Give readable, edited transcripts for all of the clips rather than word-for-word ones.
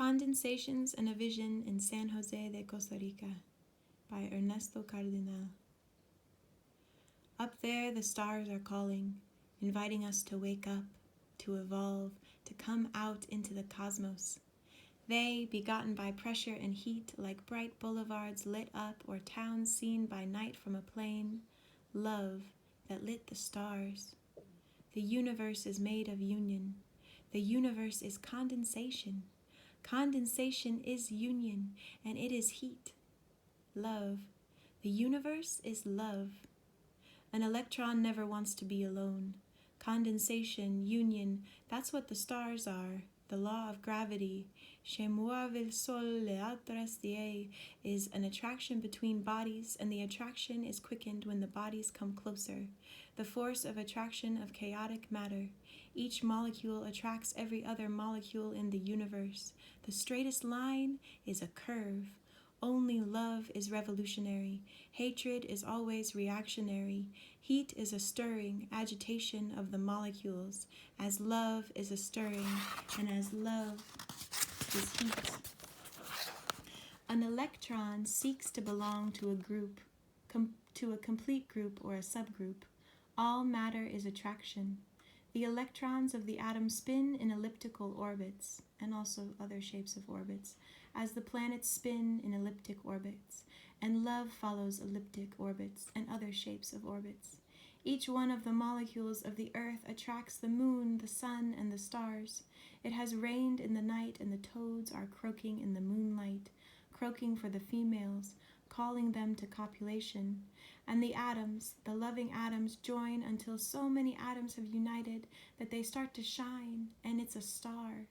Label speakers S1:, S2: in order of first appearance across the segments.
S1: Condensations and a Vision in San Jose de Costa Rica by Ernesto Cardenal. Up there the stars are calling, inviting us to wake up, to evolve, to come out into the cosmos. They, begotten by pressure and heat, like bright boulevards lit up or towns seen by night from a plane, love that lit the stars. The universe is made of union. The universe is condensation. Condensation is union, and it is heat. Love. The universe is love. An electron never wants to be alone. Condensation, union, that's what the stars are. The law of gravity, chez moi vil sol le altres die, is an attraction between bodies, and the attraction is quickened when the bodies come closer. The force of attraction of chaotic matter. Each molecule attracts every other molecule in the universe. The straightest line is a curve. Only love is revolutionary. Hatred is always reactionary. Heat is a stirring, agitation of the molecules, as love is a stirring, and as love is heat. An electron seeks to belong to a group, to a complete group or a subgroup. All matter is attraction. The electrons of the atom spin in elliptical orbits, and also other shapes of orbits, as the planets spin in elliptic orbits, and love follows elliptic orbits and other shapes of orbits. Each one of the molecules of the earth attracts the moon, the sun, and the stars. It has rained in the night, and the toads are croaking in the moonlight, croaking for the females, calling them to copulation. And the atoms, the loving atoms, join until so many atoms have united that they start to shine, and it's a star.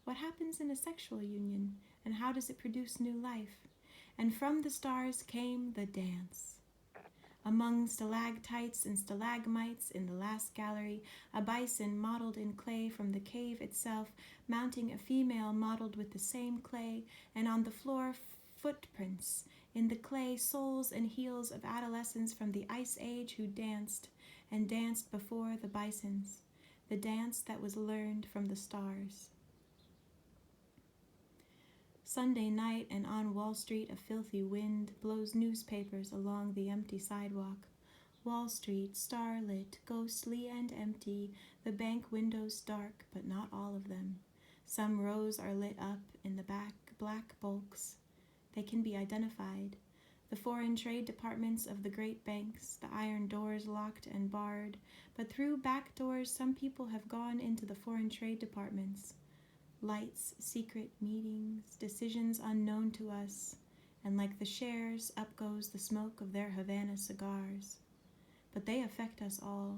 S1: What happens in a sexual union, and how does it produce new life? And from the stars came the dance. Among stalactites and stalagmites in the last gallery, a bison modeled in clay from the cave itself, mounting a female modeled with the same clay, and on the floor footprints in the clay, soles and heels of adolescents from the Ice Age who danced, and danced before the bisons, the dance that was learned from the stars. Sunday night, and on Wall Street a filthy wind blows newspapers along the empty sidewalk. Wall Street, starlit, ghostly and empty, the bank windows dark, but not all of them. Some rows are lit up in the back, black bulks. They can be identified. The foreign trade departments of the great banks, the iron doors locked and barred, but through back doors some people have gone into the foreign trade departments. Lights, secret meetings, decisions unknown to us, and like the shares, up goes the smoke of their Havana cigars. But they affect us all.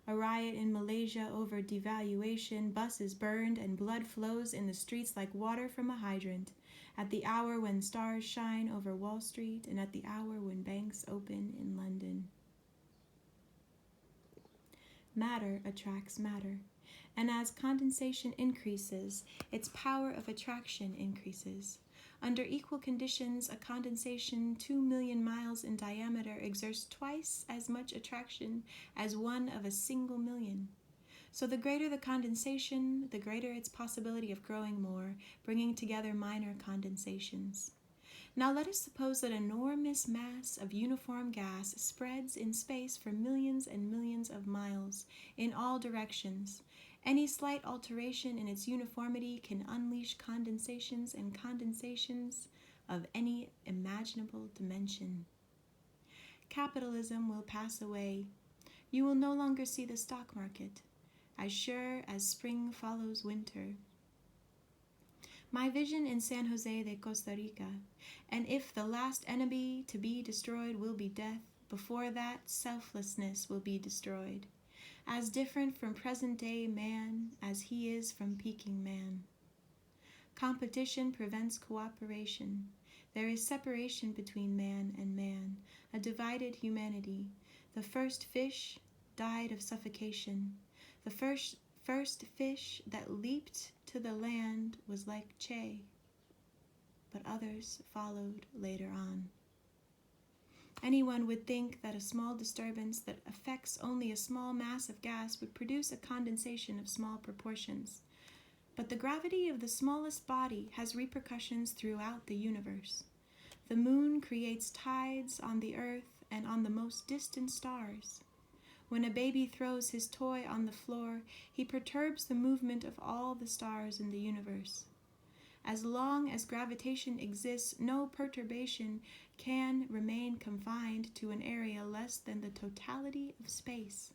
S1: A riot in Malaysia over devaluation, buses burned, and blood flows in the streets like water from a hydrant, at the hour when stars shine over Wall Street, and at the hour when banks open in London. Matter attracts matter. And as condensation increases, its power of attraction increases. Under equal conditions, a condensation 2 million miles in diameter exerts twice as much attraction as one of a single million. So the greater the condensation, the greater its possibility of growing more, bringing together minor condensations. Now let us suppose that an enormous mass of uniform gas spreads in space for millions and millions of miles, in all directions. Any slight alteration in its uniformity can unleash condensations and condensations of any imaginable dimension. Capitalism will pass away. You will no longer see the stock market, as sure as spring follows winter. My vision in San Jose de Costa Rica, and if the last enemy to be destroyed will be death, before that selflessness will be destroyed. As different from present-day man as he is from Peking man. Competition prevents cooperation. There is separation between man and man, a divided humanity. The first fish died of suffocation. The first fish that leaped to the land was like Che, but others followed later on. Anyone would think that a small disturbance that affects only a small mass of gas would produce a condensation of small proportions. But the gravity of the smallest body has repercussions throughout the universe. The moon creates tides on the earth and on the most distant stars. When a baby throws his toy on the floor, he perturbs the movement of all the stars in the universe. As long as gravitation exists, no perturbation can remain confined to an area less than the totality of space.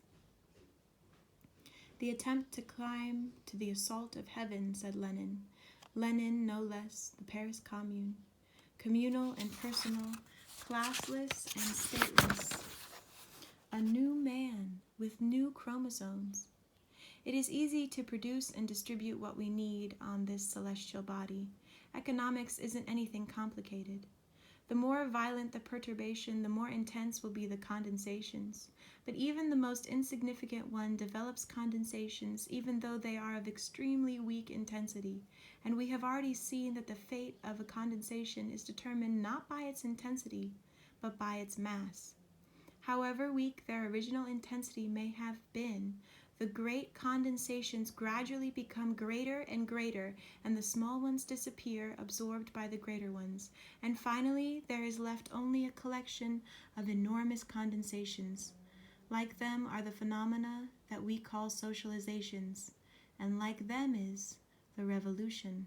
S1: The attempt to climb to the assault of heaven, said Lenin. Lenin, no less, the Paris Commune. Communal and personal, classless and stateless. A new man with new chromosomes. It is easy to produce and distribute what we need on this celestial body. Economics isn't anything complicated. The more violent the perturbation, the more intense will be the condensations. But even the most insignificant one develops condensations, even though they are of extremely weak intensity. And we have already seen that the fate of a condensation is determined not by its intensity, but by its mass. However weak their original intensity may have been, the great condensations gradually become greater and greater, and the small ones disappear, absorbed by the greater ones. And finally, there is left only a collection of enormous condensations. Like them are the phenomena that we call socializations, and like them is the revolution.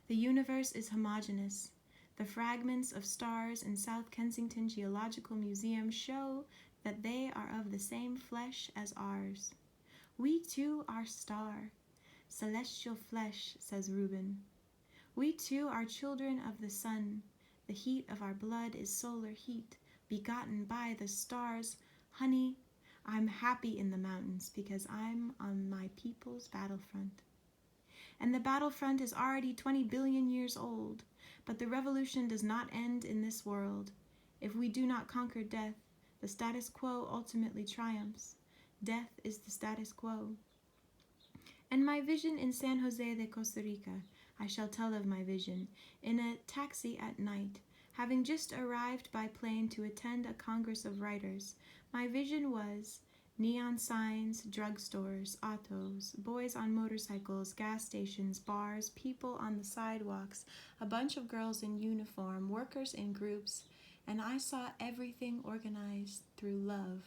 S1: The universe is homogeneous. The fragments of stars in South Kensington Geological Museum show that they are of the same flesh as ours. We too are star, celestial flesh, says Reuben. We too are children of the sun. The heat of our blood is solar heat, begotten by the stars. Honey, I'm happy in the mountains because I'm on my people's battlefront. And the battlefront is already 20 billion years old. But the revolution does not end in this world. If we do not conquer death, the status quo ultimately triumphs. Death is the status quo. And my vision in San Jose de Costa Rica, I shall tell of my vision, in a taxi at night, having just arrived by plane to attend a congress of writers. My vision was neon signs, drugstores, autos, boys on motorcycles, gas stations, bars, people on the sidewalks, a bunch of girls in uniform, workers in groups, and I saw everything organized through love.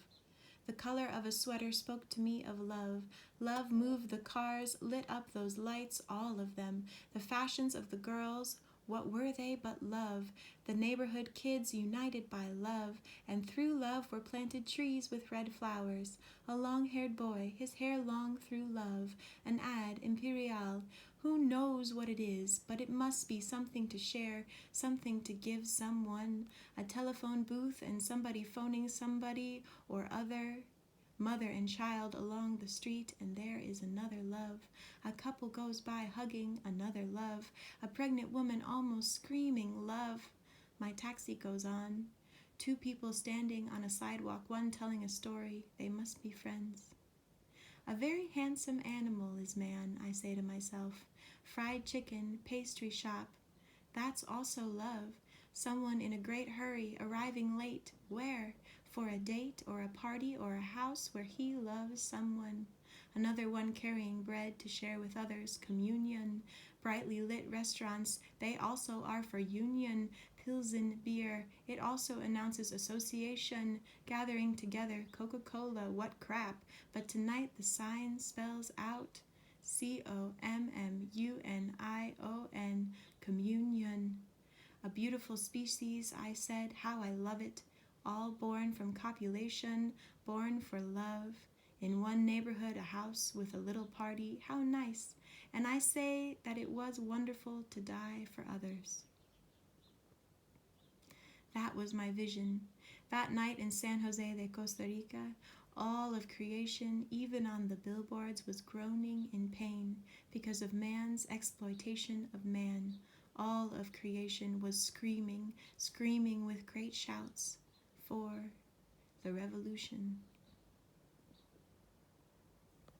S1: The color of a sweater spoke to me of love. Love moved the cars, lit up those lights, all of them. The fashions of the girls, what were they but love? The neighborhood kids united by love, and through love were planted trees with red flowers. A long-haired boy, his hair long through love. An ad, Imperial. Who knows what it is, but it must be something to share, something to give someone. A telephone booth and somebody phoning somebody or other. Mother and child along the street, and there is another love. A couple goes by hugging, another love. A pregnant woman almost screaming, love. My taxi goes on. Two people standing on a sidewalk, one telling a story. They must be friends. A very handsome animal is man, I say to myself. Fried chicken, pastry shop. That's also love. Someone in a great hurry, arriving late. Where? For a date or a party or a house where he loves someone. Another one carrying bread to share with others. Communion. Brightly lit restaurants. They also are for union. Pilsen beer. It also announces association. Gathering together. Coca-Cola. What crap. But tonight the sign spells out COMMUNION. Communion. A beautiful species, I said. How I love it. All born from copulation, born for love. In one neighborhood, a house with a little party. How nice. And I say that it was wonderful to die for others. That was my vision. That night in San Jose de Costa Rica, all of creation, even on the billboards, was groaning in pain because of man's exploitation of man. All of creation was screaming, screaming with great shouts for the revolution.